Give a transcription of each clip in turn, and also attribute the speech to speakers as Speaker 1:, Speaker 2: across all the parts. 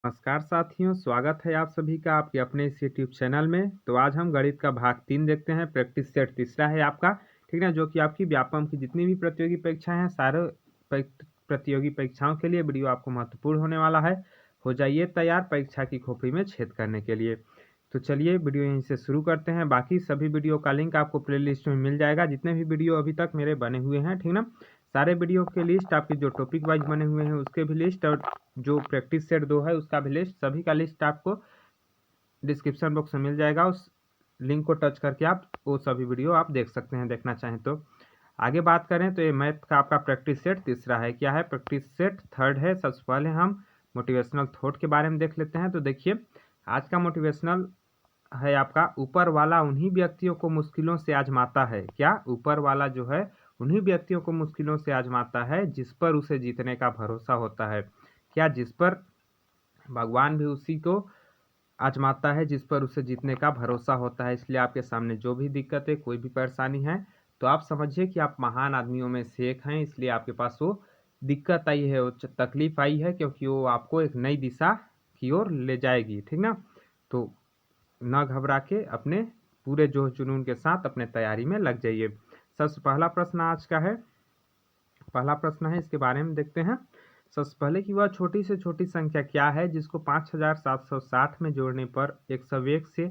Speaker 1: नमस्कार साथियों, स्वागत है आप सभी का आपके अपने इस यूट्यूब चैनल में। तो आज हम गणित का भाग 3 देखते हैं। प्रैक्टिस सेट तीसरा है आपका, ठीक ना, जो कि आपकी व्यापम की जितनी भी प्रतियोगी परीक्षाएं हैं, सारे प्रतियोगी परीक्षाओं के लिए वीडियो आपको महत्वपूर्ण होने वाला है। हो जाइए तैयार परीक्षा की खोपड़ी में छेद करने के लिए। तो चलिए वीडियो यहीं से शुरू करते हैं। बाकी सभी वीडियो का लिंक आपको प्ले लिस्ट में मिल जाएगा, जितने भी वीडियो अभी तक मेरे बने हुए हैं, ठीक ना। सारे वीडियो के लिस्ट, आपके जो टॉपिक वाइज बने हुए हैं उसके भी लिस्ट, और जो प्रैक्टिस सेट 2 है उसका भी लिस्ट, सभी का लिस्ट आपको डिस्क्रिप्शन बॉक्स में मिल जाएगा। उस लिंक को टच करके आप वो सभी वीडियो आप देख सकते हैं, देखना चाहें तो। आगे बात करें तो ये मैथ का आपका प्रैक्टिस सेट तीसरा है। क्या है? प्रैक्टिस सेट थर्ड है। सबसे पहले हम मोटिवेशनल थॉट के बारे में देख लेते हैं। तो देखिए, आज का मोटिवेशनल है आपका, ऊपर वाला उन्हीं व्यक्तियों को मुश्किलों से आजमाता है। क्या? ऊपर वाला जो है उन्हीं व्यक्तियों को मुश्किलों से आजमाता है जिस पर उसे जीतने का भरोसा होता है। क्या? जिस पर भगवान भी उसी को आजमाता है जिस पर उसे जीतने का भरोसा होता है। इसलिए आपके सामने जो भी दिक्कत है, कोई भी परेशानी है, तो आप समझिए कि आप महान आदमियों में से एक हैं। इसलिए आपके पास वो दिक्कत आई है, वो तकलीफ आई है, क्योंकि वो आपको एक नई दिशा की ओर ले जाएगी, ठीक ना। तो ना घबरा के अपने पूरे जोश जुनून के साथ अपने तैयारी में लग जाइए। सबसे पहला प्रश्न आज का है, पहला प्रश्न है, इसके बारे में देखते हैं। सबसे पहले कि वह छोटी से छोटी संख्या क्या है जिसको 5760 में जोड़ने पर 101 से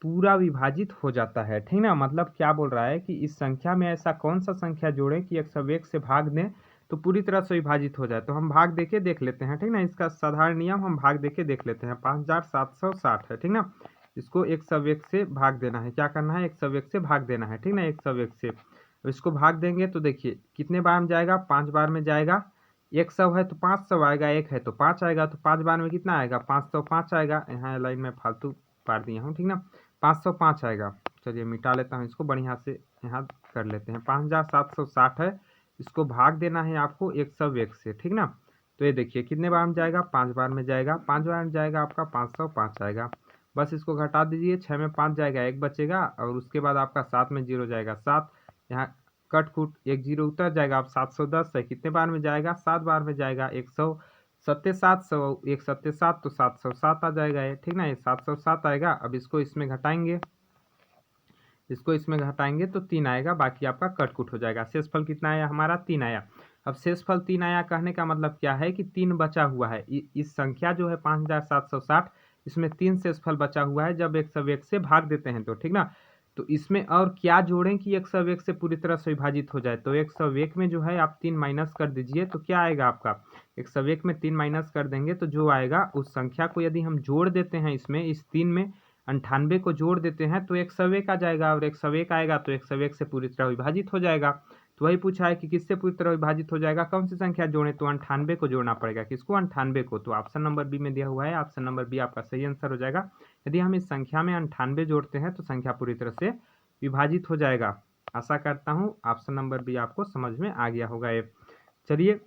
Speaker 1: पूरा विभाजित हो जाता है, ठीक ना। मतलब क्या बोल रहा है कि इस संख्या में ऐसा कौन सा संख्या जोड़ें कि 101 से भाग दें तो पूरी तरह से विभाजित हो जाए। तो हम भाग देके देख लेते हैं, ठीक ना। इसका साधारण नियम हम भाग देके देख लेते हैं। 5760 है, ठीक ना। इसको 101 से भाग देना है। क्या करना है? 101 से भाग देना है, ठीक ना। 101 से इसको भाग देंगे तो देखिए कितने बार में जाएगा? 5 बार में जाएगा। 100 है तो 500 आएगा, 1 है तो 5 आएगा, तो 5 बार में कितना आएगा? 505 आएगा। यहाँ लाइन में फालतू पार दिया हूँ, ठीक ना। 505 आएगा। चलिए मिटा लेता हूँ इसको, बढ़िया से यहाँ कर लेते हैं। 5760 है, इसको भाग देना है आपको 101 से, ठीक ना। तो ये देखिए कितने बार में जाएगा? 5 बार में जाएगा। 5 बार में जाएगा आपका 505 आएगा। बस इसको घटा दीजिए, 6 में 5 जाएगा, 1 बचेगा, और उसके बाद आपका 7 में 0 जाएगा, 7। यहाँ कट कुट 1 0 उतर जाएगा। आप 710 है, कितने बार में जाएगा? 7 बार में जाएगा। 107 1 सत्ते 7 तो 707 आ जाएगा ये, ठीक ना। ये 707 आएगा। अब इसको इसमें घटाएंगे, इसको इसमें घटाएंगे तो 3 आएगा, बाकी आपका कटकुट हो जाएगा। शेषफल कितना आया? हमारा 3 आया। अब शेषफल 3 आया कहने का मतलब क्या है कि 3 बचा हुआ है। इस संख्या जो है 5760, इसमें 3 शेषफल बचा हुआ है जब 101 से भाग देते हैं तो, ठीक ना। तो इसमें और क्या जोड़ें कि 101 से पूरी तरह से विभाजित हो जाए? तो 101 में जो है आप 3 माइनस कर दीजिए तो क्या आएगा आपका? 101 में 3 माइनस कर देंगे तो जो आएगा उस संख्या को यदि हम जोड़ देते हैं, इसमें इस 3 में 98 को जोड़ देते हैं तो 101 आ जाएगा, और 101 आएगा तो 101 से पूरी तरह विभाजित हो जाएगा। तो वही पूछा है कि किससे पूरी तरह विभाजित हो जाएगा, कौन सी संख्या जोड़े? तो 98 को जोड़ना पड़ेगा। किसको? 98 को। तो ऑप्शन नंबर बी में दिया हुआ है, ऑप्शन नंबर बी आपका सही आंसर हो जाएगा। यदि हम इस संख्या में 98 जोड़ते हैं तो संख्या पूरी तरह से विभाजित हो जाएगा। आशा करता हूँ ऑप्शन नंबर बी आपको समझ में आ गया होगा ये। चलिए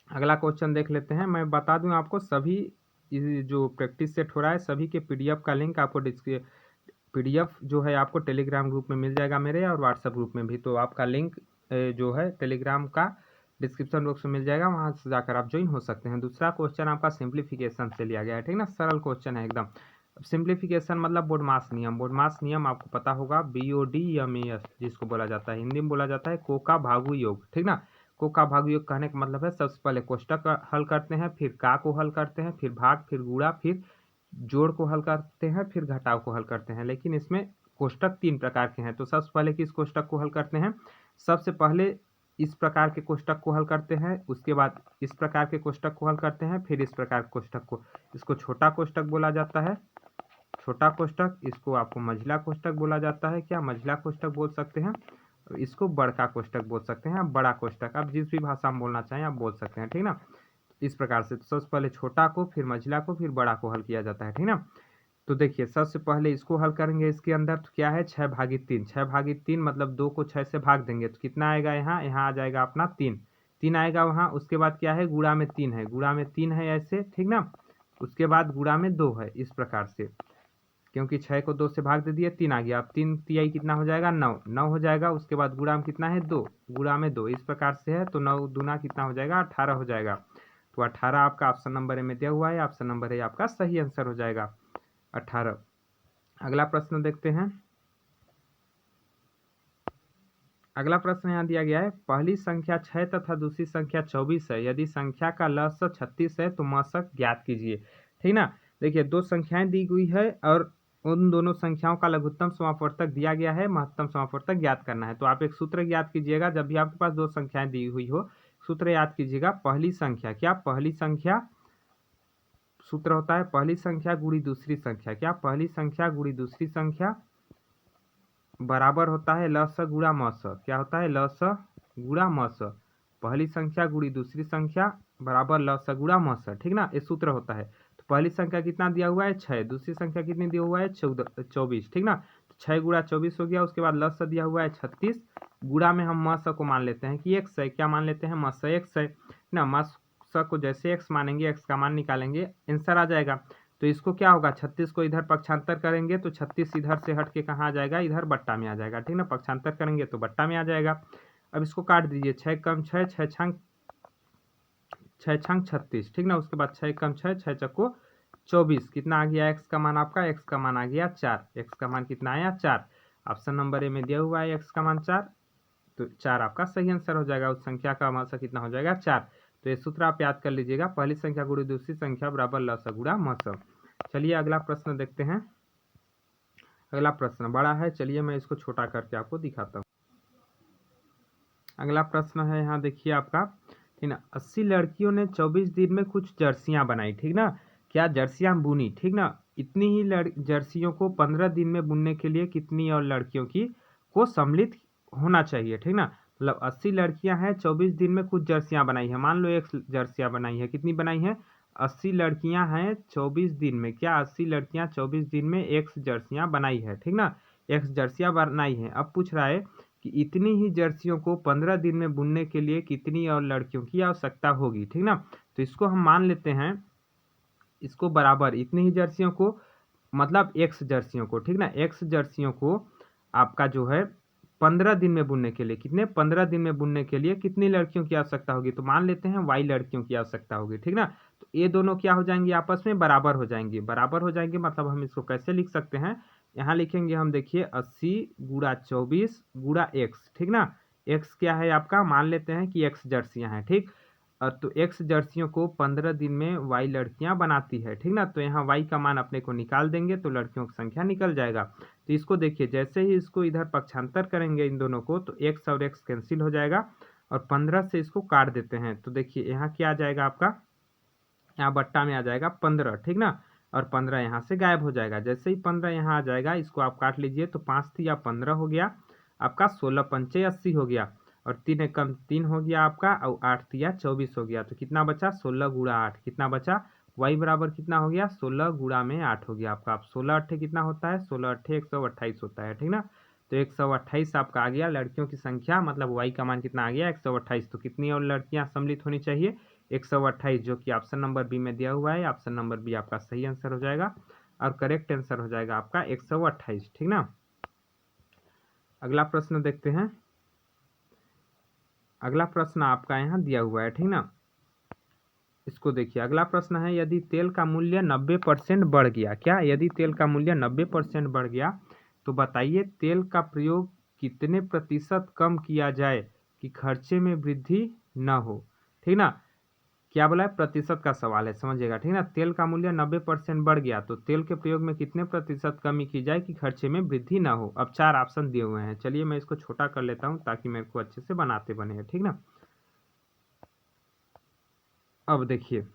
Speaker 1: अगला क्वेश्चन देख लेते हैं। मैं बता दूं आपको, सभी जो प्रैक्टिस सेट हो रहा है सभी के पीडीएफ का लिंक आपको पीडीएफ जो है आपको टेलीग्राम ग्रुप में मिल जाएगा मेरे, और व्हाट्सएप ग्रुप में भी। तो आपका लिंक जो है टेलीग्राम का डिस्क्रिप्शन बॉक्स में मिल जाएगा, वहाँ से जाकर आप ज्वाइन हो सकते हैं। दूसरा क्वेश्चन आपका सिंप्लीफिकेशन से लिया गया है, ठीक ना। सरल क्वेश्चन है एकदम। सिंप्लीफिकेशन मतलब बोडमास नियम। बोडमास नियम आपको पता होगा, BODMAS जिसको बोला जाता है, हिंदी में बोला जाता है को का भागु योग, ठीक ना। को का भागु योग कहने का मतलब है सबसे पहले कोष्टक हल करते हैं, फिर का को हल करते हैं, फिर भाग, फिर गुणा, फिर जोड़ को हल करते हैं, फिर घटाव को हल करते हैं। लेकिन इसमें कोष्टक 3 प्रकार के हैं। तो सबसे पहले किस कोष्टक को हल करते हैं? सबसे पहले इस प्रकार के कोष्टक को हल करते हैं, उसके बाद इस प्रकार के कोष्टक को हल करते हैं, फिर इस प्रकार के कोष्टक को। इसको छोटा कोष्टक बोला जाता है, छोटा कोष्टक। इसको आपको मंझला कोष्टक बोला जाता है। क्या? मंझला कोष्टक बोल सकते हैं। इसको बड़का कोष्टक बोल सकते हैं, बड़ा कोष्टक, आप जिस भी भाषा में बोलना चाहें आप बोल सकते हैं, ठीक ना। इस प्रकार से तो सबसे पहले छोटा को, फिर मंझला को, फिर बड़ा को हल किया जाता है, ठीक ना। तो देखिए सबसे पहले इसको हल करेंगे। इसके अंदर तो क्या है? 6/3। 6/3 मतलब 2 को 6 से भाग देंगे तो कितना आएगा? यहाँ यहाँ आ जाएगा अपना 3। 3 आएगा वहाँ। उसके बाद क्या है? गुणा में 3 है, गुणा में 3 है ऐसे, ठीक ना। उसके बाद गुणा में 2 है, इस प्रकार से। क्योंकि 6 को 2 से भाग दे दिए, 3 आ गया। अब 3 तिहाई कितना हो जाएगा? 9। 9 हो जाएगा। उसके बाद गुणा में कितना है? 2। गुणा में 2 इस प्रकार से है, तो 9 दूना कितना हो जाएगा? 18 हो जाएगा। तो 18 आपका ऑप्शन नंबर ए में दिया हुआ है, ऑप्शन नंबर ए आपका सही आंसर हो जाएगा 18। अगला प्रश्न देखते हैं। अगला प्रश्न यहाँ दिया गया है, पहली संख्या 6 तथा दूसरी संख्या 24 है, यदि संख्या का लसागु 36 है तो मशक ज्ञात कीजिए। ठीक ना, देखिए दो संख्याएं दी हुई है और उन दोनों संख्याओं का लघुत्तम समापवर्तक दिया गया है, महत्तम समापवर्तक ज्ञात करना है। तो आप एक सूत्र ज्ञात कीजिएगा, जब भी आपके पास दो संख्याएं दी हुई हो सूत्र याद कीजिएगा, पहली संख्या क्या, पहली संख्या सूत्र होता है पहली संख्या गुणी दूसरी संख्या, क्या पहली संख्या गुणी दूसरी संख्या बराबर होता है लस गुणा मस, क्या होता है लस गुणा मस, पहली संख्या गुणी दूसरी संख्या बराबर लस गुणा मस। ठीक ना, ये सूत्र होता है। तो पहली संख्या कितना दिया हुआ है 6, दूसरी संख्या कितनी दिया हुआ है 24। ठीक ना, तो 6 गुणा 24 हो गया, उसके बाद लस दिया हुआ है 36, गुणा में हम मस को मान लेते हैं कि x है, क्या मान लेते हैं मस x है ना, मस को जैसे x मानेंगे x का मान निकालेंगे आंसर आ जाएगा। तो इसको क्या होगा 36 को इधर पक्षांतर करेंगे तो 36 इधर से हट के कहाँ आ जाएगा, इधर बट्टा में आ जाएगा। ठीक ना, पक्षांतर करेंगे तो बट्टा में आ जाएगा। अब इसको काट दीजिए, 6 कम 6, 6 छंग 36। ठीक ना, उसके बाद 6 कम 6, 6 चक्को 24, कितना आ गया x का मान आपका, x का मान आ गया 4, x का मान कितना आया 4। ऑप्शन नंबर ए में दिया हुआ है x का मान 4, तो 4 आपका सही आंसर हो जाएगा। उस संख्या का मान कितना हो जाएगा 4। तो ये सूत्र आप याद कर लीजिएगा, पहली संख्या गुणी दूसरी संख्या बराबर लस गुणा मस। चलिए अगला प्रश्न देखते हैं। अगला प्रश्न बड़ा है, चलिए मैं इसको छोटा करके आपको दिखाता हूँ। अगला प्रश्न है यहाँ देखिए आपका, ठीक ना, 80 लड़कियों ने 24 दिन में कुछ जर्सियां बनाई। ठीक ना, क्या जर्सियां बुनी। ठीक ना, इतनी ही जर्सियों को 15 दिन में बुनने के लिए कितनी और लड़कियों की को सम्मिलित होना चाहिए। ठीक ना, मतलब 80 लड़कियां हैं, 24 दिन में कुछ जर्सियां बनाई है, मान लो एक जर्सियां बनाई है, कितनी बनाई है 80 लड़कियां हैं 24 दिन में, क्या 80 लड़कियां 24 दिन में एक जर्सियां बनाई है। ठीक ना, एक जर्सियां बनाई है। अब पूछ रहा है कि इतनी ही जर्सियों को 15 दिन में बुनने के लिए कितनी और लड़कियों की आवश्यकता होगी। ठीक ना, तो इसको हम मान लेते हैं, इसको बराबर इतनी ही जर्सियों को मतलब एक्स जर्सियों को, ठीक ना, एक्स जर्सियों को आपका जो है 15 दिन में बुनने के लिए कितने 15 दिन में बुनने के लिए कितनी लड़कियों की आवश्यकता होगी, तो मान लेते हैं वाई लड़कियों की आवश्यकता होगी। ठीक ना, तो ये दोनों क्या हो जाएंगे आपस में बराबर हो जाएंगे, बराबर हो जाएंगे मतलब हम इसको कैसे लिख सकते हैं, यहाँ लिखेंगे हम देखिए 80 गुणा 24 गुणा एक्स। ठीक ना, एक्स क्या है आपका, मान लेते हैं कि एक्स जर्सियां हैं। ठीक, तो एक्स जर्सियों को 15 दिन में वाई लड़कियां बनाती है। ठीक ना, तो यहाँ वाई का मान अपने को निकाल देंगे तो लड़कियों की संख्या निकल जाएगा। तो इसको देखिए, जैसे ही इसको इधर पक्षांतर करेंगे इन दोनों को तो एक्स और एक्स कैंसिल हो जाएगा और 15 से इसको काट देते हैं तो देखिए यहाँ क्या आ जाएगा आपका, यहाँ बट्टा में आ जाएगा 15। ठीक ना, और 15 यहाँ से गायब हो जाएगा। जैसे ही 15 यहाँ आ जाएगा इसको आप काट लीजिए तो 5 या 15 हो गया आपका, 16 पंचे 80 हो गया और 3 एकम 3 हो गया आपका और 8 या 24 हो गया। तो कितना बचा 16 गुणा 8, कितना बचा y बराबर कितना हो गया 16 गुणा में 8 हो गया आपका। आप 16 अट्ठे कितना होता है 16 अट्ठे 128 होता है। ठीक ना, तो 128 आपका आ गया लड़कियों की संख्या, मतलब y का मान कितना आ गया 128। तो कितनी और लड़कियां सम्मिलित होनी चाहिए 128, जो कि ऑप्शन नंबर बी में दिया हुआ है। ऑप्शन नंबर बी आपका सही आंसर हो जाएगा और करेक्ट आंसर हो जाएगा आपका 128। ठीक ना, अगला प्रश्न देखते हैं। अगला प्रश्न आपका यहाँ दिया हुआ है। ठीक ना, इसको देखिए, अगला प्रश्न है, यदि तेल का मूल्य 90% बढ़ गया, क्या यदि तेल का मूल्य 90% बढ़ गया तो बताइए तेल का प्रयोग कितने प्रतिशत कम किया जाए कि खर्चे में वृद्धि न हो। ठीक ना, क्या बोला है प्रतिशत का सवाल है, समझिएगा। ठीक ना, तेल का मूल्य 90% बढ़ गया तो तेल के प्रयोग में कितने प्रतिशत कमी की जाए कि खर्चे में वृद्धि ना हो। अब 4 ऑप्शन दिए हुए हैं, चलिए मैं इसको छोटा कर लेता हूं ताकि मेरे को अच्छे से बनाते बने। ठीक ना, अब देखिए,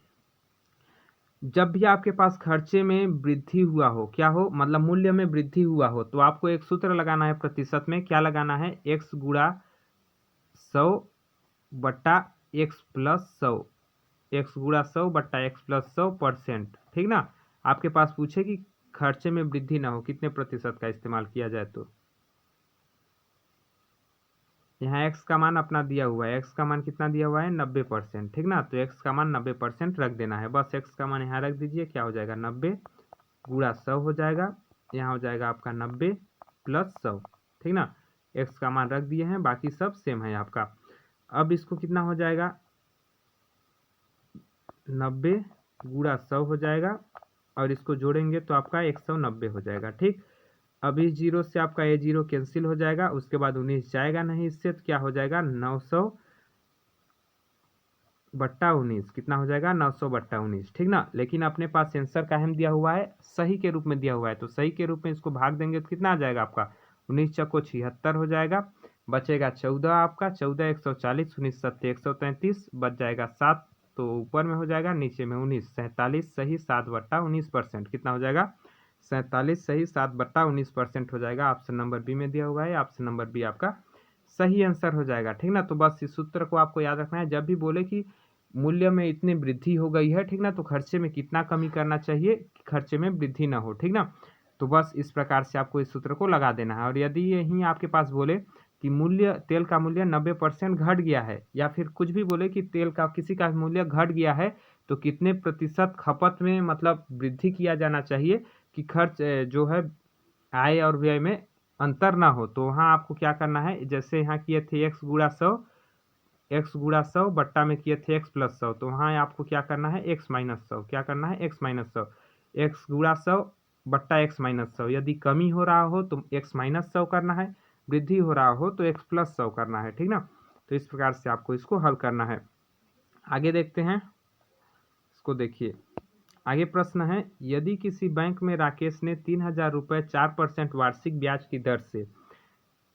Speaker 1: जब भी आपके पास खर्चे में वृद्धि हुआ हो, क्या हो मतलब मूल्य में वृद्धि हुआ हो, तो आपको एक सूत्र लगाना है प्रतिशत में, क्या लगाना है x गुणा 100 बट्टा x प्लस 100, x गुणा 100 बट्टा x प्लस 100%। ठीक ना, आपके पास पूछे कि खर्चे में वृद्धि ना हो कितने प्रतिशत का इस्तेमाल किया जाए, तो यहाँ x का मान अपना दिया हुआ है, x का मान कितना दिया हुआ है 90%। ठीक ना, तो x का मान 90% रख देना है, बस x का मान यहाँ रख दीजिए, क्या हो जाएगा 90 गुणा 100 हो जाएगा, यहाँ हो जाएगा आपका 90 प्लस 100। ठीक ना, x का मान रख दिए हैं, बाकी सब सेम है आपका। अब इसको कितना हो जाएगा 90 गुणा 100 हो जाएगा और इसको जोड़ेंगे तो आपका 190 हो जाएगा। ठीक, अब इस जीरो से आपका ये जीरो कैंसिल हो जाएगा, उसके बाद 19 जाएगा नहीं इससे, तो क्या हो जाएगा 900/19। कितना हो जाएगा 900/19। ठीक ना, लेकिन अपने पास आंसर का हम दिया हुआ है सही के रूप में दिया हुआ है, तो सही के रूप में इसको भाग देंगे तो कितना आ जाएगा आपका 19 चौको 76 हो जाएगा, बचेगा 14 आपका, 14 140, 19 सत्ते 133, बच जाएगा 7, तो ऊपर में हो जाएगा नीचे में 19, 47 सही 7/19%। कितना हो जाएगा 47 सही 7/19% हो जाएगा। ऑप्शन नंबर बी में दिया हुआ है, ऑप्शन नंबर बी आपका सही आंसर हो जाएगा। ठीक ना, तो बस इस सूत्र को आपको याद रखना है, जब भी बोले कि मूल्य में इतनी वृद्धि हो गई है, ठीक ना, तो खर्चे में कितना कमी करना चाहिए कि खर्चे में वृद्धि ना हो। ठीक ना, तो बस इस प्रकार से आपको इस सूत्र को लगा देना है। और यदि यही आपके पास बोले कि मूल्य तेल का मूल्य 90% घट गया है, या फिर कुछ भी बोले कि तेल का किसी का मूल्य घट गया है, तो कितने प्रतिशत खपत में मतलब वृद्धि किया जाना चाहिए कि खर्च जो है आय और व्यय में अंतर ना हो। तो वहाँ आपको क्या करना है, जैसे यहाँ किए थे x गुणा 100 बट्टा में किए थे x+100, तो वहाँ आपको क्या करना है x-100, क्या करना है x-100, x गुणा 100 बट्टा x-100। यदि कमी हो रहा हो तो x-100 करना है, वृद्धि हो रहा हो तो x+100 करना है। ठीक ना, तो इस प्रकार से आपको इसको हल करना है। आगे देखते हैं, इसको देखिए। आगे प्रश्न है, यदि किसी बैंक में राकेश ने 3000 रुपये 4% वार्षिक ब्याज की दर से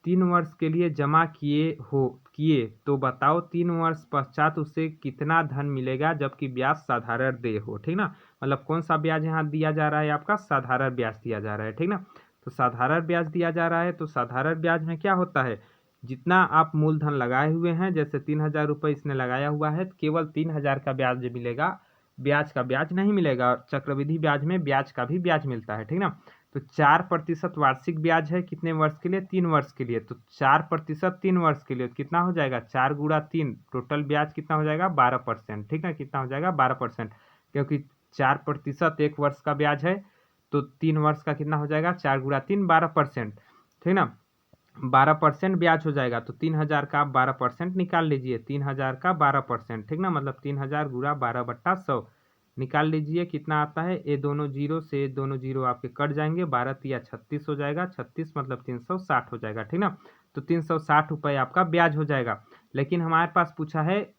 Speaker 1: 3 वर्ष के लिए जमा किए तो बताओ 3 वर्ष पश्चात उसे कितना धन मिलेगा जबकि ब्याज साधारण देय हो। ठीक ना, मतलब कौन सा ब्याज यहाँ दिया जा रहा है, आपका साधारण ब्याज दिया जा रहा है। ठीक ना, तो साधारण ब्याज दिया जा रहा है, तो साधारण ब्याज में क्या होता है, जितना आप मूलधन लगाए हुए हैं, जैसे 3000 रुपये इसने लगाया हुआ है, केवल 3000 का ब्याज मिलेगा, ब्याज का ब्याज नहीं मिलेगा। और चक्रवृद्धि ब्याज में ब्याज का भी ब्याज मिलता है। ठीक ना, तो 4% वार्षिक ब्याज है, कितने वर्ष के लिए 3 वर्ष के लिए, तो 4% 3 वर्ष के लिए तो कितना हो जाएगा 4 गुणा 3, टोटल ब्याज कितना हो जाएगा 12%। ठीक है, कितना हो जाएगा 12%, क्योंकि 4% 1 वर्ष का ब्याज है, तो 3 वर्ष का कितना हो जाएगा 4 गुणा 3 12%। ठीक ना, 12% ब्याज हो जाएगा, तो 3000 का आप 12% निकाल लीजिए, 3000 का 12%। ठीक ना, मतलब 3000 गुणा 12/100 निकाल लीजिए, कितना आता है, ये दोनों जीरो से दोनों जीरो आपके कट जाएंगे, 12 × 36 हो जाएगा, 36 मतलब 360 हो जाएगा। ठीक ना, तो 360 रुपये आपका ब्याज हो जाएगा। लेकिन हमारे पास पूछा है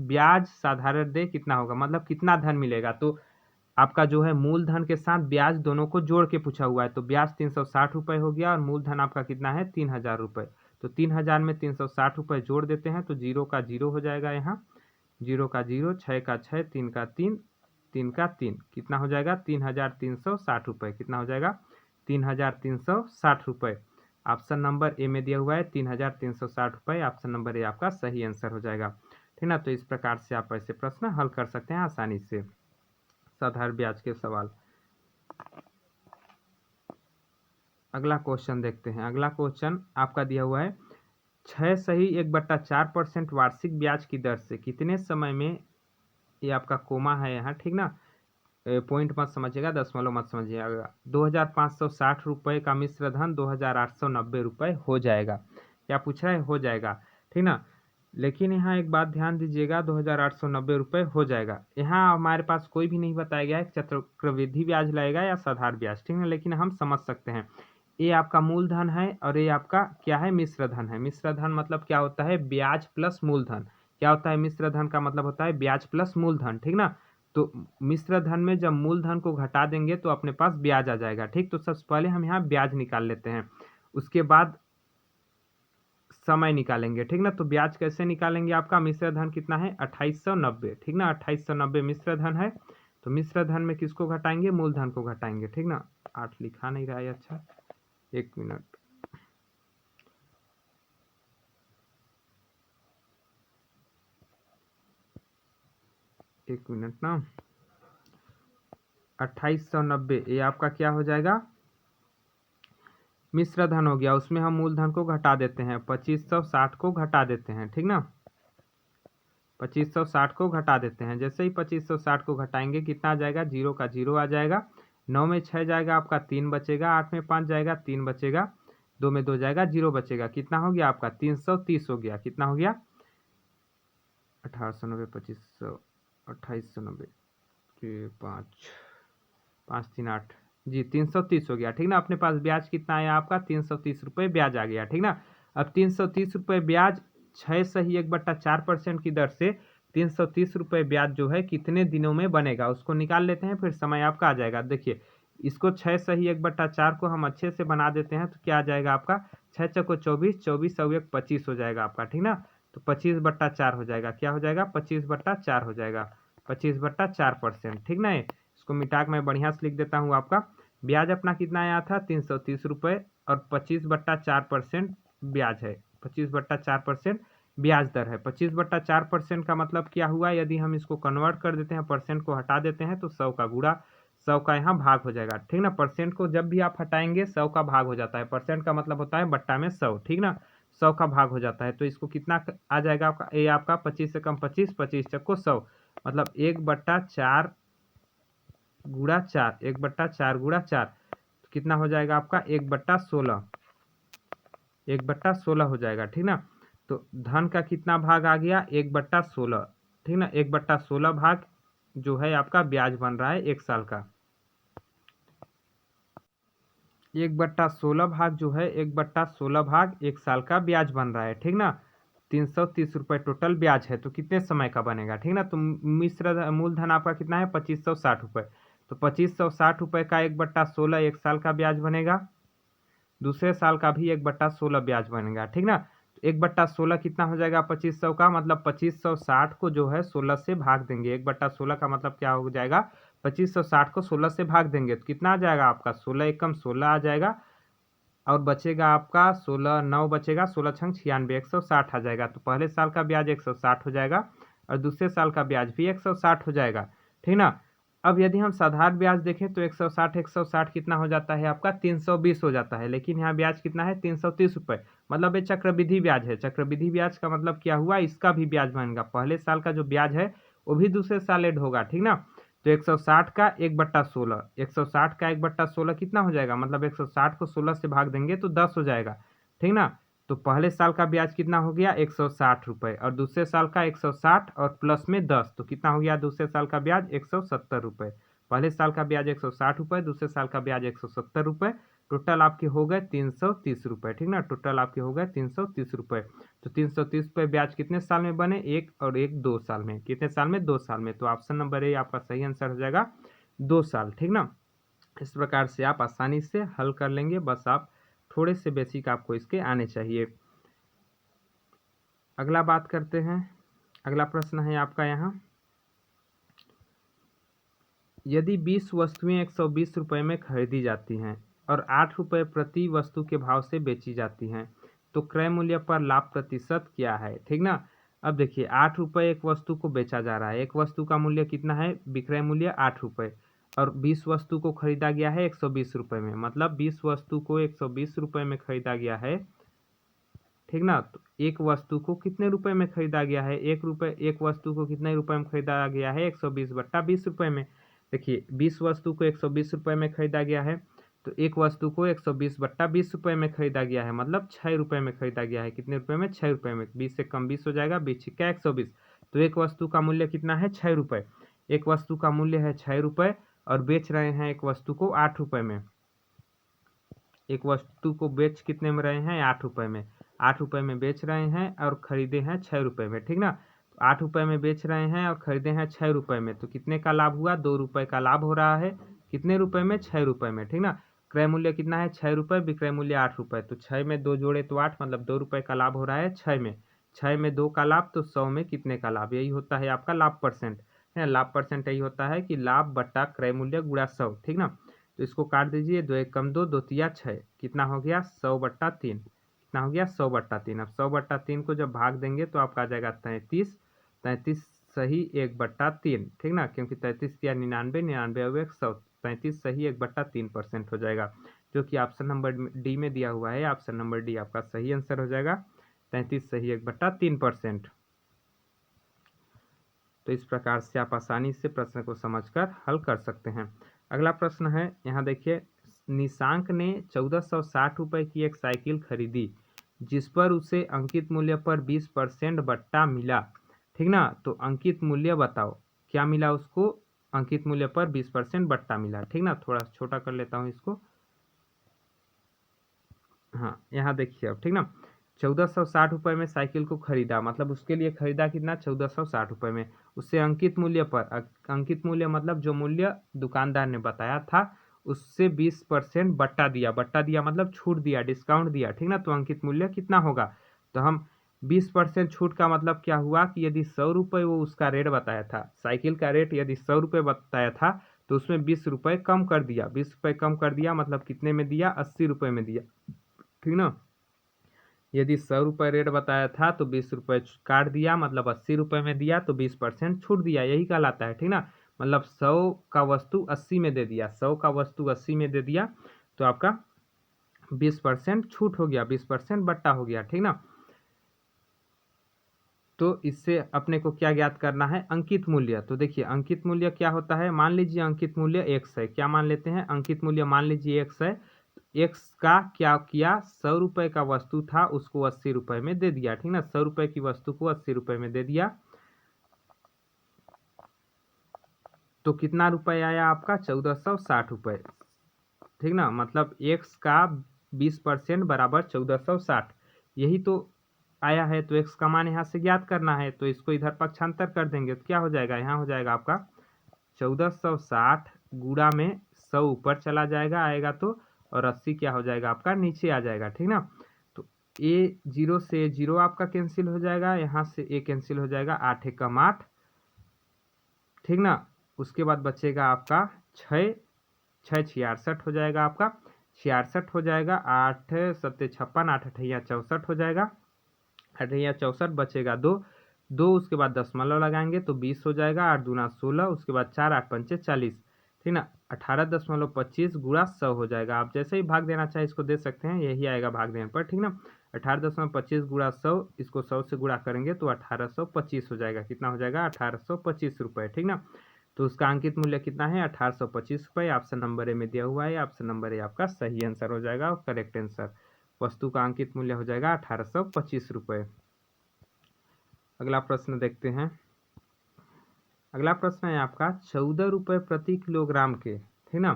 Speaker 1: ब्याज साधारण दे कितना होगा, मतलब कितना धन मिलेगा, तो आपका जो है मूलधन के साथ ब्याज दोनों को जोड़ के पूछा हुआ है, तो ब्याज 360 रुपये हो गया और मूलधन आपका कितना है 3000 रुपये, तो 3000 में 360 रुपये जोड़ देते हैं तो जीरो का जीरो हो जाएगा, यहाँ जीरो का जीरो, 6 का 6, 3 का 3, 3 का 3, कितना हो जाएगा 3360 रुपये। कितना हो जाएगा 3360 रुपये। ऑप्शन नंबर ए में दिया हुआ है 3360 रुपये, ऑप्शन नंबर ए आपका सही आंसर हो जाएगा। ठीक ना, तो इस प्रकार से आप ऐसे प्रश्न हल कर सकते हैं आसानी से, साधारण ब्याज के सवाल। अगला क्वेश्चन देखते हैं। अगला क्वेश्चन आपका दिया हुआ है 6 सही 1/4% वार्षिक ब्याज की दर से कितने समय में, ये आपका कोमा है यहाँ, ठीक ना, पॉइंट मत समझिएगा, दशमलव मत समझिएगा, 2560 रुपये का मिश्र धन 2890 रुपये हो जाएगा। क्या पूछ रहा है, हो जाएगा। ठीक ना, लेकिन यहाँ एक बात ध्यान दीजिएगा, 2890 रुपये हो जाएगा, यहाँ हमारे पास कोई भी नहीं बताया गया है चक्रवृद्धि ब्याज लगेगा या साधारण ब्याज। ठीक है, लेकिन हम समझ सकते हैं, ये आपका मूलधन है और ये आपका क्या है मिश्र धन है। मिश्र धन मतलब क्या होता है, ब्याज प्लस मूलधन। क्या होता है मिश्र धन का मतलब होता है ब्याज प्लस मूलधन। ठीक ना, तो मिश्र धन में जब मूलधन को घटा देंगे तो अपने पास ब्याज आ जाएगा। ठीक, तो सबसे पहले हम यहाँ ब्याज निकाल लेते हैं, उसके बाद समय निकालेंगे। ठीक ना, तो ब्याज कैसे निकालेंगे, आपका मिश्र धन कितना है 2890। ठीक ना, 2890 मिश्र धन है, तो मिश्र धन में किसको घटाएंगे, मूलधन को घटाएंगे। ठीक ना, 8 लिखा नहीं रहा है, अच्छा 1 मिनट, एक मिनट ना, 2890 ये आपका क्या हो जाएगा, मिश्र धन हो गया, उसमें हम मूलधन को घटा देते हैं, 2560 को घटा देते हैं। ठीक ना, 2560 को घटा देते हैं, जैसे ही 2560 को घटाएंगे कितना आ जाएगा, जीरो का जीरो आ जाएगा, 9 में 6 जाएगा आपका 3 बचेगा, 8 में 5 जाएगा 3 बचेगा, 2 में 2 जाएगा 0 बचेगा, कितना हो गया आपका 330 हो गया। कितना हो गया 1890 2500 2890 के 5 5 3 8 जी 330 हो गया। ठीक ना, अपने पास ब्याज कितना आया आपका 330 रुपये ब्याज आ गया। ठीक ना, अब 330 रुपये ब्याज 6 = 1/4% की दर से 330 रुपये ब्याज जो है कितने दिनों में बनेगा उसको निकाल लेते हैं, फिर समय आपका आ जाएगा। देखिए इसको 6 = 1/4 को हम अच्छे से बना देते हैं तो क्या आ जाएगा आपका 6 × 24 और 1 25 हो जाएगा आपका। ठीक ना, तो 25/4 हो जाएगा। क्या हो जाएगा 25/4 हो जाएगा, 25/4%। ठीक ना, इसको मिटा के मैं बढ़िया से लिख देता हूँ। आपका ब्याज अपना कितना आया था 330 रुपये और 25/4% ब्याज है, 25/4% ब्याज दर है। 25/4% का मतलब क्या हुआ, यदि हम इसको कन्वर्ट कर देते हैं, परसेंट को हटा देते हैं तो 100 का गुणा 100 का यहाँ भाग हो जाएगा। ठीक ना, परसेंट को जब भी आप हटाएंगे 100 का भाग हो जाता है। परसेंट का मतलब होता है बट्टा में 100। ठीक ना, 100 का भाग हो जाता है तो इसको कितना आ जाएगा आपका, ये आपका 25 से कम 25, 25 चक्को 100 मतलब 1/4 गुणा 4, 1/4 गुणा 4 तो कितना हो जाएगा आपका 1/16, 1/16 हो जाएगा। ठीक ना, तो धन का कितना भाग आ गया 1/16। ठीक ना, 1/16 भाग जो है आपका ब्याज बन रहा है 1 साल का। 1/16 भाग जो है 1/16 भाग 1 साल का ब्याज बन रहा है। ठीक ना, 330 रुपये टोटल ब्याज है तो कितने समय का बनेगा। ठीक ना, तो मिश्र मूलधन आपका कितना है 2560 रुपये, तो 2560 रुपये का 1/16 1 साल का ब्याज बनेगा, दूसरे साल का भी 1/16 ब्याज बनेगा। ठीक ना, तो 1/16 कितना हो जाएगा 2500 का, मतलब 2560 को जो है 16 से भाग देंगे। 1/16 का मतलब क्या हो जाएगा 2560 को 16 से भाग देंगे तो कितना आ जाएगा आपका 16 एकम 16 आ जाएगा और बचेगा आपका 16 9 बचेगा, 16 छंग 96 160 आ जाएगा। तो पहले साल का ब्याज 160 हो जाएगा और दूसरे साल का ब्याज भी 160 हो जाएगा। ठीक ना, अब यदि हम साधारण ब्याज देखें तो 160 कितना हो जाता है आपका 320 हो जाता है, लेकिन यहाँ ब्याज कितना है 330 रुपये, मतलब ये चक्रवृद्धि ब्याज है। चक्रवृद्धि ब्याज का मतलब क्या हुआ, इसका भी ब्याज बनेगा, पहले साल का जो ब्याज है वो भी दूसरे साल ऐड होगा। ठीक ना, तो 160 का 1/16, 160 का 1/16 कितना हो जाएगा, मतलब 160 को 16 से भाग देंगे तो 10 हो जाएगा। ठीक ना, तो पहले साल का ब्याज कितना हो गया 160 रुपये और दूसरे साल का 160 और प्लस में 10 तो कितना हो गया दूसरे साल का ब्याज 170 रुपये। पहले साल का ब्याज 160 रुपये, दूसरे साल का ब्याज 170 रुपये, टोटल आपके हो गए 330 रुपये। ठीक ना, टोटल आपके हो गए 330 रुपये। तो 330 रुपये ब्याज कितने साल में बने, 1 और 1 2 साल में। कितने साल में 2 साल में, तो ऑप्शन नंबर ए आपका सही आंसर हो जाएगा 2 साल। ठीक ना, इस प्रकार से आप आसानी से हल कर लेंगे, बस आप थोड़े से बेसिक आपको इसके आने चाहिए। अगला बात करते हैं, अगला प्रश्न है आपका यहाँ, यदि 20 वस्तुएं 120 रुपये में खरीदी जाती हैं और 8 रुपये प्रति वस्तु के भाव से बेची जाती हैं तो क्रय मूल्य पर लाभ प्रतिशत क्या है। ठीक ना, अब देखिए 8 रुपये एक वस्तु को बेचा जा रहा है, एक वस्तु का मूल्य कितना है विक्रय मूल्य 8 रुपये और 20 वस्तु को खरीदा गया है 120 रुपये में, मतलब 20 वस्तु को 120 रुपये में खरीदा गया है। ठीक ना, तो एक वस्तु को कितने रुपए में खरीदा गया है, एक वस्तु को कितने रुपए में खरीदा गया है 120/20 रुपये में। देखिए 20 वस्तु को 120 रुपये में खरीदा गया है तो एक वस्तु को 120/20 रुपये में खरीदा गया है, मतलब 6 रुपये में खरीदा गया है। कितने रुपये में 6 रुपये में, 20 से कम 20 हो जाएगा, 20 का 120, तो एक वस्तु का मूल्य कितना है 6 रुपये। एक वस्तु का मूल्य है 6 रुपये और बेच रहे हैं एक वस्तु को 8 रुपये में। एक वस्तु को बेच कितने में रहे हैं 8 रुपये में, 8 रुपये में बेच रहे हैं और खरीदे हैं 6 रुपये में। ठीक ना, तो 8 रुपये में बेच रहे हैं और खरीदे हैं 6 रुपये में, तो कितने का लाभ हुआ 2 रुपये का लाभ हो रहा है। कितने रुपये में 6 रुपये में। ठीक ना, क्रय मूल्य कितना है 6 रुपये, विक्रय मूल्य 8 रुपये, तो 6 में 2 जोड़े तो 8, मतलब 2 रुपये का लाभ हो रहा है 6 में, 6 में 2 का लाभ तो 100 में कितने का लाभ, यही होता है आपका लाभ परसेंट है। लाभ परसेंट यही होता है कि लाभ बट्टा क्रय मूल्य गुणा 100। ठीक ना, तो इसको काट दीजिए, 2 1 कम 2, 2 तिया 6, कितना हो गया 100/3, कितना हो गया 100/3। अब 100/3 को जब भाग देंगे तो आपका आ जाएगा 33, 33 सही 1/3। ठीक ना, क्योंकि 33 या 99, 99 और 100, 33 सही 1/3% हो जाएगा, जो कि ऑप्शन नंबर डी में दिया हुआ है। ऑप्शन नंबर डी आपका सही आंसर हो जाएगा, 33 सही 1/3%। तो इस प्रकार से आप आसानी से प्रश्न को समझकर हल कर सकते हैं। अगला प्रश्न है, यहाँ देखिए, निशांक ने 1460 रुपये की एक साइकिल खरीदी जिस पर उसे अंकित मूल्य पर 20% बट्टा मिला। ठीक ना, तो अंकित मूल्य बताओ क्या मिला उसको, अंकित मूल्य पर 20% बट्टा मिला। ठीक ना, थोड़ा छोटा कर लेता हूँ इसको। हाँ यहाँ देखिए अब, ठीक ना, 1460 रुपये में साइकिल को खरीदा, मतलब उसके लिए खरीदा कितना, 1460 रुपये में। उससे अंकित मूल्य पर, अंकित मूल्य मतलब जो मूल्य दुकानदार ने बताया था उससे 20% बट्टा दिया, बट्टा दिया मतलब छूट दिया, डिस्काउंट दिया। ठीक ना, तो अंकित मूल्य कितना होगा, तो हम 20% छूट का मतलब क्या हुआ कि यदि 100 रुपये वो उसका रेट बताया था, साइकिल का रेट यदि 100 रुपये बताया था तो उसमें 20 रुपये कम कर दिया, 20 रुपये कम कर दिया मतलब कितने में दिया, 80 रुपये में दिया। ठीक ना, यदि 100 रुपये रेट बताया था तो 20 रुपये काट दिया मतलब 80 रुपये में दिया, तो 20% छूट दिया, यही कहलाता है। ठीक ना, मतलब 100 का वस्तु 80 में दे दिया, 100 का वस्तु 80 में दे दिया तो आपका 20% छूट हो गया, 20% बट्टा हो गया। ठीक ना, तो इससे अपने को क्या ज्ञात करना है, अंकित मूल्य। तो देखिए अंकित मूल्य क्या होता है, मान लीजिए अंकित मूल्य x है, क्या मान लेते हैं, अंकित मूल्य मान लीजिए x है। x का क्या किया, 100 रुपये का वस्तु था उसको 80 रुपये में दे दिया। ठीक ना, 100 रुपये की वस्तु को 80 रुपये में दे दिया तो कितना रुपये आया आपका, 1460 रुपये। ठीक ना, मतलब x का 20% बराबर 1460, यही तो आया है। तो x का मान यहाँ से ज्ञात करना है, तो इसको इधर पक्षांतर कर देंगे तो क्या हो जाएगा, यहाँ हो जाएगा आपका 1460 गुणा में 100 ऊपर चला जाएगा आएगा तो, और 80 क्या हो जाएगा आपका नीचे आ जाएगा। ठीक ना, तो ए जीरो से जीरो आपका कैंसिल हो जाएगा, यहाँ से ए कैंसिल हो जाएगा, 8 एकम 8। ठीक ना, उसके बाद बचेगा आपका 6 6 66 हो जाएगा आपका, 66 हो जाएगा, 8 सत्ते 56, 8 अठैया 64 हो जाएगा, अठैया 64 बचेगा 2, 2 उसके बाद दशमलव लगाएंगे तो 20 हो जाएगा, 8 दूना 16, उसके बाद 4 8 पंचे 40। ठीक ना, 18.25 गुणा 100 हो जाएगा। आप जैसे ही भाग देना चाहे इसको दे सकते हैं, यही आएगा भाग देने पर। ठीक ना, 18.25 गुणा 100, इसको 100 से गुणा करेंगे तो 1825 हो जाएगा, कितना हो जाएगा, 1825 रुपये। ठीक ना, तो उसका अंकित मूल्य कितना है, 1825 रुपये। ऑप्शन नंबर ए में दिया हुआ है, ऑप्शन नंबर ए आपका सही आंसर हो जाएगा और करेक्ट आंसर। वस्तु का अंकित मूल्य हो जाएगा 1825 रुपये। अगला प्रश्न देखते हैं। अगला प्रश्न है आपका 14 रुपये प्रति किलोग्राम के, ठीक ना,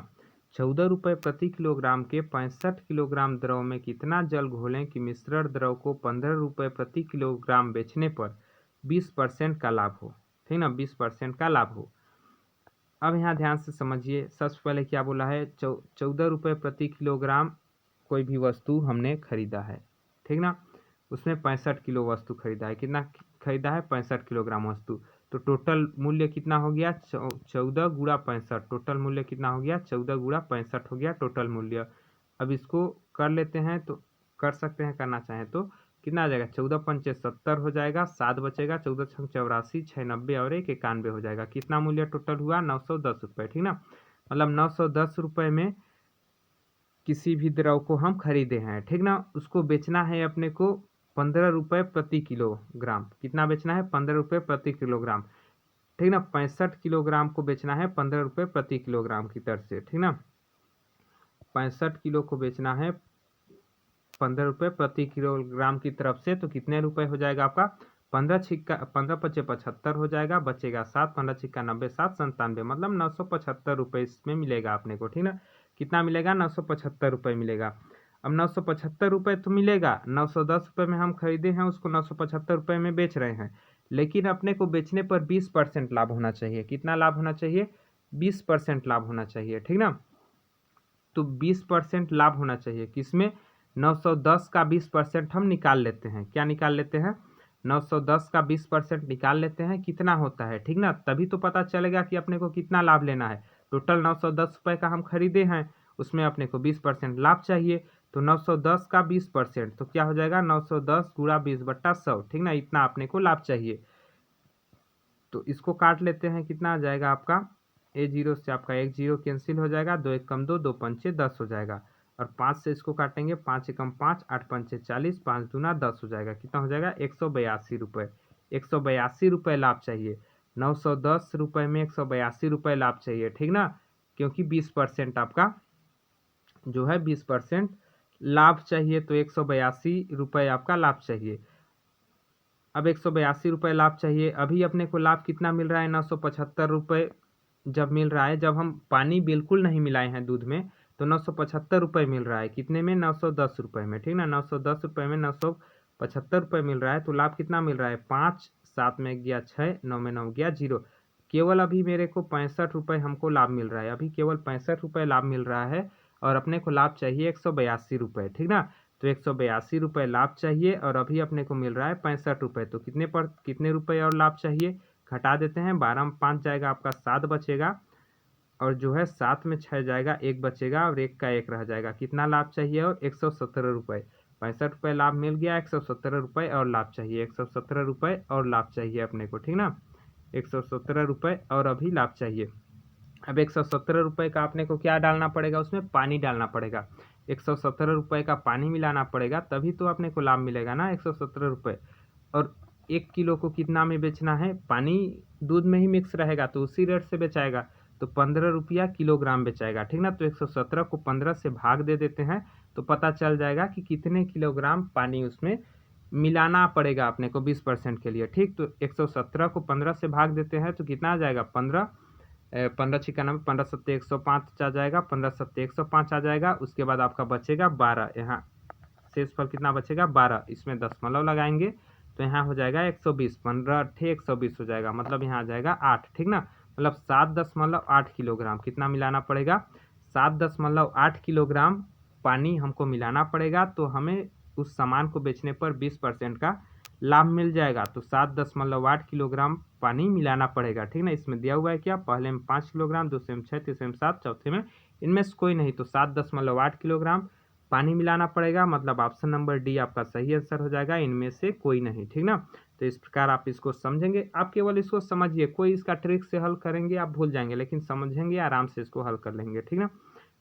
Speaker 1: 14 रुपये प्रति किलोग्राम के 65 किलोग्राम द्रव में कितना जल घोलें कि मिश्रण द्रव को 15 रुपये प्रति किलोग्राम बेचने पर 20% का लाभ हो। ठीक ना, 20% का लाभ हो। अब यहाँ ध्यान से समझिए, सबसे पहले क्या बोला है, 14 रुपये प्रति किलोग्राम कोई भी वस्तु हमने खरीदा है। ठीक ना, उसमें 65 किलो वस्तु खरीदा है, कितना खरीदा है, 65 किलोग्राम वस्तु। तो टोटल मूल्य कितना हो गया, 14 गुणा 65, टोटल मूल्य कितना हो गया, 14 गुणा 65 हो गया टोटल मूल्य। अब इसको कर लेते हैं तो कर सकते हैं, करना चाहें तो कितना आ जाएगा, 14 पंचे 70 हो जाएगा, 7 बचेगा, 14 छंग 84, 6 90 और 1 91 हो जाएगा। कितना मूल्य टोटल हुआ, 910 रुपये। ठीक ना, मतलब 910 रुपये में किसी भी द्रव को हम खरीदे हैं। ठीक ना, उसको बेचना है अपने को 15 रुपये प्रति किलोग्राम, कितना बेचना है, 15 रुपये प्रति किलोग्राम। ठीक ना, 65 किलोग्राम को बेचना है 15 रुपये प्रति किलोग्राम की दर से। ठीक ना, 65 किलो को बेचना है 15 रुपये प्रति किलोग्राम की तरफ से, तो कितने रुपए हो जाएगा आपका, 15 पचे 75 हो जाएगा, बचेगा 7, 15 छिक्का 90, 7 97, मतलब 975 रुपये इसमें मिलेगा अपने को। ठीक ना, कितना मिलेगा, 975 रुपये मिलेगा। अब 975 रुपये तो मिलेगा, 910 रुपये में हम खरीदे हैं, उसको 975 रुपये में बेच रहे हैं, लेकिन अपने को बेचने पर 20% लाभ होना चाहिए। कितना लाभ होना चाहिए, 20% लाभ होना चाहिए। ठीक ना, तो 20% लाभ होना चाहिए किसमें, 910 का 20% हम निकाल लेते हैं। क्या निकाल लेते हैं, 910 का 20% निकाल लेते हैं, कितना होता है। ठीक ना, तभी तो पता चलेगा कि अपने को कितना लाभ लेना है। टोटल 910 रुपये का हम खरीदे हैं, उसमें अपने को 20% लाभ चाहिए, तो 910 का 20% तो क्या हो जाएगा, 910 गुणा 20/100। ठीक ना, इतना अपने को लाभ चाहिए। तो इसको काट लेते हैं, कितना आ जाएगा आपका, ए जीरो से आपका 1 जीरो कैंसिल हो जाएगा, 2 एकम 2, 2 पंचे 10 हो जाएगा, और 5 से इसको काटेंगे, 5 एकम 5, 8 पंचे 40, 5 दूना 10 हो जाएगा, कितना हो जाएगा, 182 रुपये। 182 रुपये लाभ चाहिए, 910 रुपये में 182 रुपये लाभ चाहिए। ठीक ना, क्योंकि 20% आपका जो है 20% लाभ चाहिए, तो 182 रुपये आपका लाभ चाहिए। अब 182 रुपये लाभ चाहिए। अभी अपने को लाभ कितना मिल रहा है, 975 रुपये जब मिल रहा है, जब हम पानी बिल्कुल नहीं मिलाए हैं दूध में, तो 975 रुपये मिल रहा है। कितने में, 910 रुपये में, ठीक ना। 910 रुपये में 975 रुपये मिल रहा है, तो लाभ कितना मिल रहा है, 5, 7 में गया 6, 9 में 9 गया 0। केवल अभी मेरे को 65 रुपये हमको लाभ मिल रहा है, अभी केवल 65 रुपये लाभ मिल रहा है, और अपने को लाभ चाहिए 182 रुपये, ठीक ना। तो 182 रुपये लाभ चाहिए और अभी अपने को मिल रहा है 65 रुपये, तो कितने रुपये और लाभ चाहिए, घटा देते हैं। 12 में 5 जाएगा आपका 7 बचेगा, और जो है 7 में 6 जाएगा 1 बचेगा, और 1 का 1 रह जाएगा। कितना लाभ चाहिए, और 117 रुपये। 65 रुपये लाभ मिल गया, 117 रुपये और लाभ चाहिए, 117 रुपये और लाभ चाहिए अपने को, ठीक ना। 117 रुपये और अभी लाभ चाहिए। अब 117 रुपये का अपने को क्या डालना पड़ेगा, उसमें पानी डालना पड़ेगा। 117 रुपये का पानी मिलाना पड़ेगा, तभी तो अपने को लाभ मिलेगा ना, 117 रुपये। और 1 किलो को कितना में बेचना है, पानी दूध में ही मिक्स रहेगा तो उसी रेट से बेचाएगा, तो 15 रुपया किलोग्राम बेचाएगा, ठीक ना। तो 117 को 15 से भाग दे देते हैं, तो पता चल जाएगा कि कितने किलोग्राम पानी उसमें मिलाना पड़ेगा अपने को 20% के लिए, ठीक। तो 117 को 15 से भाग देते हैं तो कितना आ जाएगा, 15 15 × 15 × 105 आ जाएगा, 15 × 105 आ जाएगा। उसके बाद आपका बचेगा 12, यहाँ शेष फल कितना बचेगा, 12, इसमें दशमलव लगाएंगे तो यहाँ हो जाएगा 120, 15 × 120 हो जाएगा, मतलब यहाँ आ जाएगा 8, ठीक ना। मतलब 7.8 किलोग्राम कितना मिलाना पड़ेगा, 7.8 किलोग्राम पानी हमको मिलाना पड़ेगा, तो हमें उस सामान को बेचने पर 20% का लाभ मिल जाएगा। तो 7.8 किलोग्राम पानी मिलाना पड़ेगा, ठीक ना। इसमें दिया हुआ है क्या, पहले में 5 किलोग्राम, दूसरे में 6, तीसरे में 7, चौथे में इनमें से कोई नहीं, तो 7.8 किलोग्राम पानी मिलाना पड़ेगा, मतलब ऑप्शन नंबर डी आपका सही आंसर हो जाएगा, इनमें से कोई नहीं, ठीक ना। तो इस प्रकार आप इसको समझेंगे, आप केवल इसको समझिए, कोई इसका ट्रिक से हल करेंगे आप भूल जाएंगे, लेकिन समझेंगे आराम से इसको हल कर लेंगे, ठीक ना।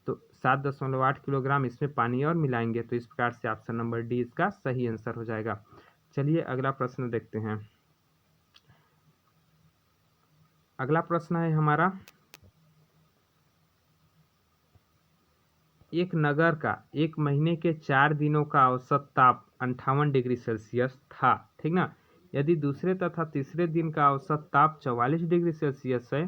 Speaker 1: तो 7.8 किलोग्राम इसमें पानी और मिलाएंगे, तो इस प्रकार से ऑप्शन नंबर डी इसका सही आंसर हो जाएगा। चलिए अगला प्रश्न देखते हैं। अगला प्रश्न है हमारा, एक नगर का 1 महीने के 4 दिनों का औसत ताप 58 डिग्री सेल्सियस था, ठीक ना। यदि दूसरे तथा तीसरे दिन का औसत ताप 44 डिग्री सेल्सियस है,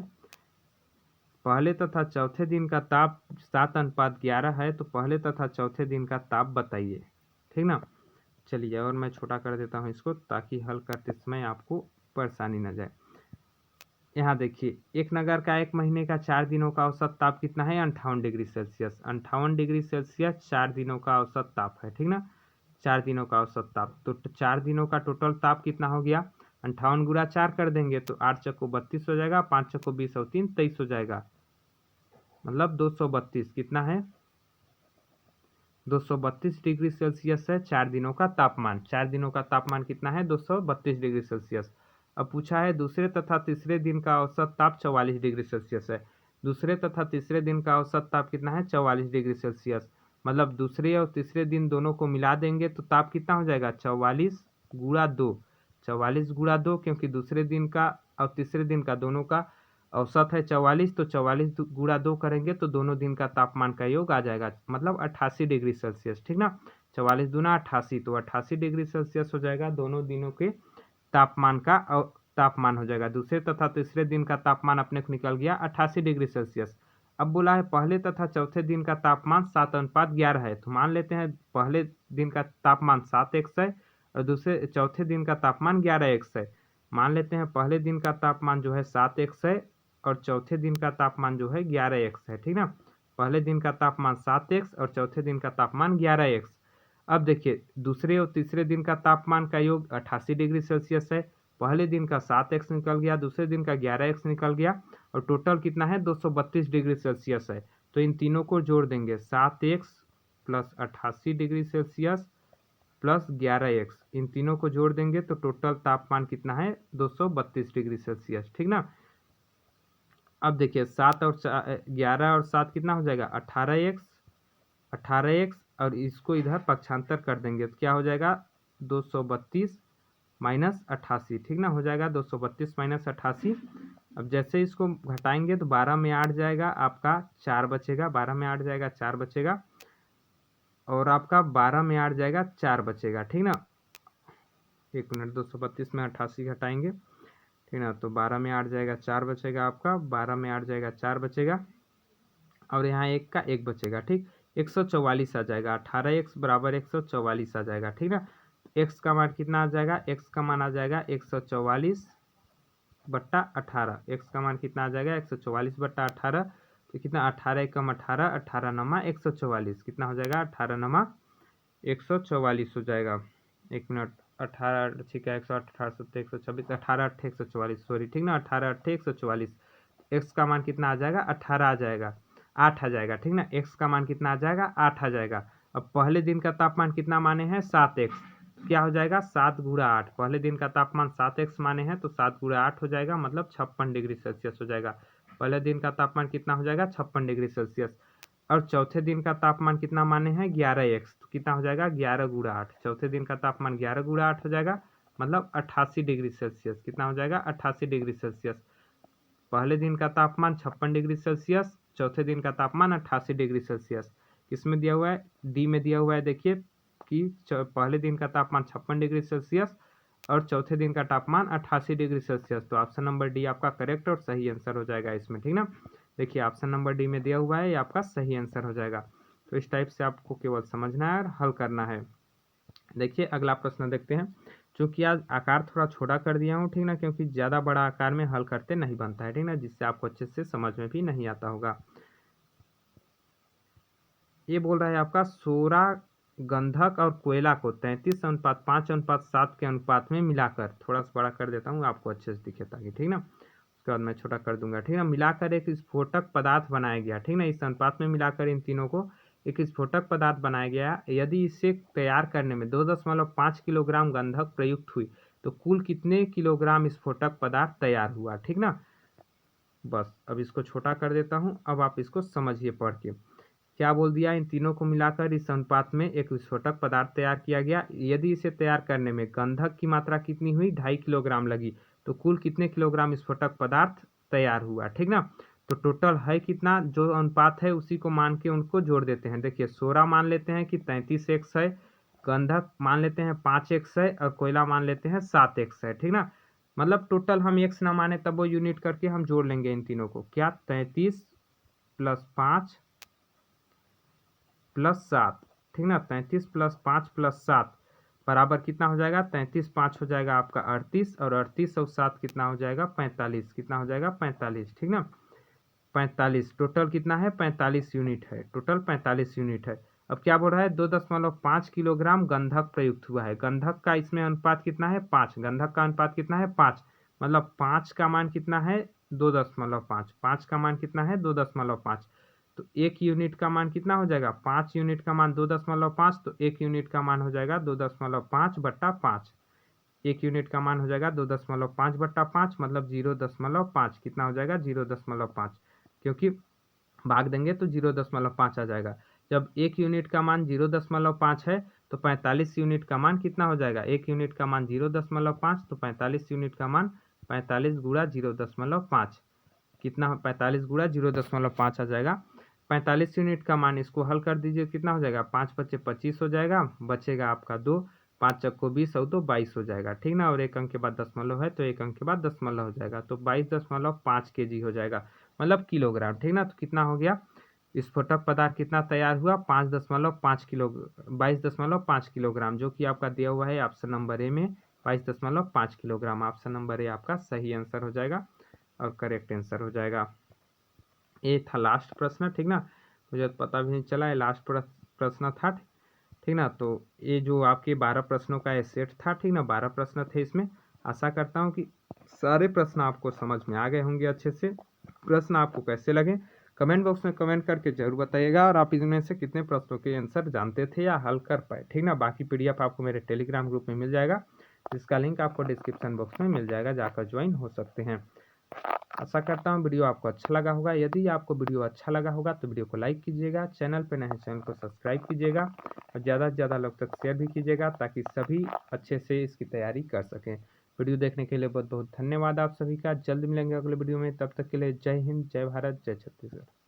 Speaker 1: पहले तथा चौथे दिन का ताप 7:11 है, तो पहले तथा चौथे दिन का ताप बताइए, ठीक ना। चलिए और मैं छोटा कर देता हूँ इसको, ताकि हल करते समय आपको परेशानी न जाए। यहाँ देखिए, एक नगर का 1 महीने का 4 दिनों का औसत ताप कितना है, 58 डिग्री सेल्सियस। 58 डिग्री सेल्सियस 4 दिनों का औसत ताप है, ठीक ना। 4 दिनों का औसत ताप, तो 4 दिनों का टोटल ताप कितना हो गया, 58 गुणा 4 कर देंगे तो 8 चक्को 32 हो जाएगा, 5 चक्को 20 और 3 23 हो जाएगा, मतलब 232 कितना है, 232 डिग्री सेल्सियस है 4 दिनों का तापमान। 4 दिनों का तापमान कितना है, 232 डिग्री सेल्सियस। अब पूछा है दूसरे तथा तीसरे दिन का औसत ताप 44 डिग्री सेल्सियस है। दूसरे तथा तीसरे दिन का औसत ताप कितना है, 44 डिग्री सेल्सियस। मतलब दूसरे और तीसरे दिन दोनों को मिला देंगे तो ताप कितना हो जाएगा, 44 गुणा 2, 44 गुणा 2, क्योंकि दूसरे दिन का और तीसरे दिन का दोनों का औसत है 44, तो 44 गुणा 2 करेंगे तो दोनों दिन का तापमान का योग आ जाएगा, मतलब 88 डिग्री सेल्सियस, ठीक ना। 44 दूना 88, तो 88 डिग्री सेल्सियस हो जाएगा दोनों दिनों के तापमान का, और तापमान हो जाएगा दूसरे तथा तीसरे दिन का तापमान अपने को निकल गया 88 डिग्री सेल्सियस। अब बोला है पहले तथा चौथे दिन का तापमान 7:11 है, तो मान लेते हैं पहले दिन का तापमान 7x है और दूसरे चौथे दिन का तापमान 11x है। मान लेते हैं पहले दिन का तापमान जो है 7x है और चौथे दिन का तापमान जो है 11x है, ठीक ना। पहले दिन का तापमान 7x और चौथे दिन का तापमान 11x। अब देखिए दूसरे और तीसरे दिन का तापमान का योग 88 डिग्री सेल्सियस है। पहले दिन का 7x निकल गया, दूसरे दिन का 11x निकल गया, और टोटल कितना है, 232 डिग्री सेल्सियस है। तो इन तीनों को जोड़ देंगे, 7x plus 88 degree Celsius plus 11x, इन तीनों को जोड़ देंगे तो टोटल तापमान कितना है, 232 डिग्री सेल्सियस, ठीक ना। अब देखिए 7 और 11 और 7 कितना हो जाएगा, 18x, 18x, और इसको इधर पक्षांतर कर देंगे तो क्या हो जाएगा, 232 माइनस 88, ठीक ना, हो जाएगा 232 माइनस 88। अब जैसे इसको घटाएंगे तो 12 में 8 जाएगा, आपका 4 बचेगा, 12 में 8 जाएगा 4 बचेगा, और आपका 12 में 8 जाएगा 4 बचेगा, ठीक ना। 1 मिनट 232 में 88 घटाएंगे, ठीक ना, तो 12 में 8 जाएगा 4 बचेगा आपका, 12 में 8 जाएगा 4 बचेगा, और यहाँ 1 का 1 बचेगा, ठीक। 144 आ जाएगा, 18x बराबर 144 आ जाएगा, ठीक ना। x का मान कितना आ जाएगा, x का मान आ जाएगा 144 बट्टा 18, x का मान कितना आ जाएगा 144 बट्टा 18, तो कितना 18 एकम 18, 18 नमा 144, कितना हो जाएगा 18 नमा 144 हो जाएगा। 1 मिनट, 18 ठीक है, 108 18 सत्तर 126, 18 8 144, सॉरी, ठीक ना, 18 8 144, x का मान कितना आ जाएगा 18 आ जाएगा, 8 आ जाएगा, ठीक ना। x का मान कितना आ जाएगा 8 आ जाएगा। अब पहले दिन का तापमान कितना माने हैं 7x, क्या हो जाएगा 7 गुणा 8, पहले दिन का तापमान 7x माने हैं तो 7 गुणा 8 हो जाएगा, मतलब 56 डिग्री सेल्सियस हो जाएगा। पहले दिन का तापमान कितना हो जाएगा 56 डिग्री सेल्सियस। और चौथे दिन का तापमान कितना माने हैं 11x, तो कितना हो जाएगा 11 गुणा 8, चौथे दिन का तापमान 11 गुणा 8 हो जाएगा, मतलब 88 डिग्री सेल्सियस, कितना हो जाएगा 88 डिग्री सेल्सियस। पहले दिन का तापमान 56 डिग्री सेल्सियस, चौथे दिन का तापमान 88 डिग्री सेल्सियस। किसमें दिया हुआ है, डी में दिया हुआ है, देखिए कि पहले दिन का तापमान 56 डिग्री सेल्सियस और चौथे दिन का तापमान 88 डिग्री सेल्सियस, तो ऑप्शन नंबर डी आपका करेक्ट और सही आंसर हो जाएगा इसमें, ठीक ना। देखिए ऑप्शन नंबर डी में दिया हुआ है, ये आपका सही आंसर हो जाएगा। तो इस टाइप से आपको केवल समझना है और हल करना है। देखिए अगला प्रश्न देखते हैं, चूँकि आज आकार थोड़ा छोटा कर दिया हूँ, ठीक ना, क्योंकि ज़्यादा बड़ा आकार में हल करते नहीं बनता है, ठीक ना, जिससे आपको अच्छे से समझ में भी नहीं आता होगा। ये बोल रहा है आपका सोरा गंधक और कोयला को 33:5:7 के अनुपात में मिलाकर, थोड़ा सा बड़ा कर देता हूँ आपको अच्छे से दिखे ताकि, ठीक ना, उसके बाद मैं छोटा कर दूंगा, ठीक ना, मिलाकर एक स्फोटक पदार्थ बनाया गया, ठीक ना, इस अनुपात में मिलाकर इन तीनों को एक स्फोटक पदार्थ बनाया गया। यदि इसे तैयार करने में 2.5 किलोग्राम गंधक प्रयुक्त हुई तो कुल कितने किलोग्राम स्फोटक पदार्थ तैयार हुआ, ठीक ना। बस अब इसको छोटा कर देता हूँ, अब आप इसको समझिए पढ़ के। क्या बोल दिया, इन तीनों को मिलाकर इस अनुपात में एक विस्फोटक पदार्थ तैयार किया गया। यदि इसे तैयार करने में गंधक की मात्रा कितनी हुई 2.5 किलोग्राम लगी तो कुल कितने किलोग्राम विस्फोटक पदार्थ तैयार हुआ, ठीक ना। तो टोटल है कितना, जो अनुपात है उसी को मान के उनको जोड़ देते हैं। देखिए सोरा मान लेते हैं कि 33x है, गंधक मान लेते हैं 5x है, और कोयला मान लेते हैं 7x है, ठीक ना। मतलब टोटल हम x ना माने तब वो यूनिट करके हम जोड़ लेंगे इन तीनों को। क्या 33 + 5 + 7, ठीक ना, 33 + 5 + 7 बराबर कितना हो जाएगा 33 5 हो जाएगा आपका 38, और 38 और 7 कितना हो जाएगा 45, कितना हो जाएगा 45, ठीक ना। 45 टोटल कितना है 45 यूनिट है, टोटल 45 यूनिट है। अब क्या बोल रहा है 2.5 किलोग्राम गंधक प्रयुक्त हुआ है। गंधक का इसमें अनुपात कितना है 5, गंधक का अनुपात कितना है 5, मतलब 5 का मान कितना है 2.5, 5 का मान कितना है 2.5, तो 1 यूनिट का मान कितना हो जाएगा 5 यूनिट का मान 2.5, तो 1 यूनिट का मान हो जाएगा 2.5 बट्टा 5, 1 यूनिट का मान हो जाएगा 2.5 बट्टा 5, मतलब 0.5, कितना हो जाएगा 0.5, क्योंकि भाग देंगे तो 0.5 आ जाएगा। जब 1 यूनिट का मान 0.5 है तो 45 यूनिट का मान कितना हो जाएगा, 1 यूनिट का मान 0.5, तो 45 यूनिट का मान 45 गुणा 0.5, कितना 45 गुणा 0.5 आ जाएगा। 45 यूनिट का मान इसको हल कर दीजिए, कितना हो जाएगा 5 × 5 = 25 हो जाएगा, बचेगा आपका 2, 5 × 20 और 2 22 हो जाएगा, ठीक ना। और 1 अंक के बाद दशमलव है तो 1 अंक के बाद दशमलव हो जाएगा, तो 22.5 kg हो जाएगा, मतलब किलोग्राम, ठीक ना। तो कितना हो गया विस्फोटक पदार्थ कितना तैयार हुआ 5.5 किलो, 22.5 किलोग्राम, जो कि आपका दिया हुआ है ऑप्शन नंबर ए में 22.5 किलोग्राम। ऑप्शन नंबर ए आपका सही आंसर हो जाएगा और करेक्ट आंसर हो जाएगा। ये था लास्ट प्रश्न, ठीक ना, मुझे पता भी नहीं चला ये लास्ट प्रश्न था, ठीक ना। तो ये जो आपके 12 प्रश्नों का ये सेट था, ठीक ना, 12 प्रश्न थे इसमें। आशा करता हूँ कि सारे प्रश्न आपको समझ में आ गए होंगे अच्छे से। प्रश्न आपको कैसे लगे कमेंट बॉक्स में कमेंट करके जरूर बताइएगा, और आप इनमें से कितने प्रश्नों के आंसर जानते थे या हल कर पाए, ठीक ना। बाकी PDF आपको मेरे टेलीग्राम ग्रुप में मिल जाएगा, जिसका लिंक आपको डिस्क्रिप्शन बॉक्स में मिल जाएगा, जाकर ज्वाइन हो सकते हैं। आशा करता हूँ वीडियो आपको अच्छा लगा होगा। यदि आपको वीडियो अच्छा लगा होगा तो वीडियो को लाइक कीजिएगा, चैनल पर नए हैं चैनल को सब्सक्राइब कीजिएगा, और ज़्यादा से ज़्यादा लोग तक शेयर भी कीजिएगा, ताकि सभी अच्छे से इसकी तैयारी कर सकें। वीडियो देखने के लिए बहुत बहुत धन्यवाद आप सभी का। जल्द मिलेंगे अगले वीडियो में, तब तक के लिए जय हिंद, जय भारत, जय छत्तीसगढ़।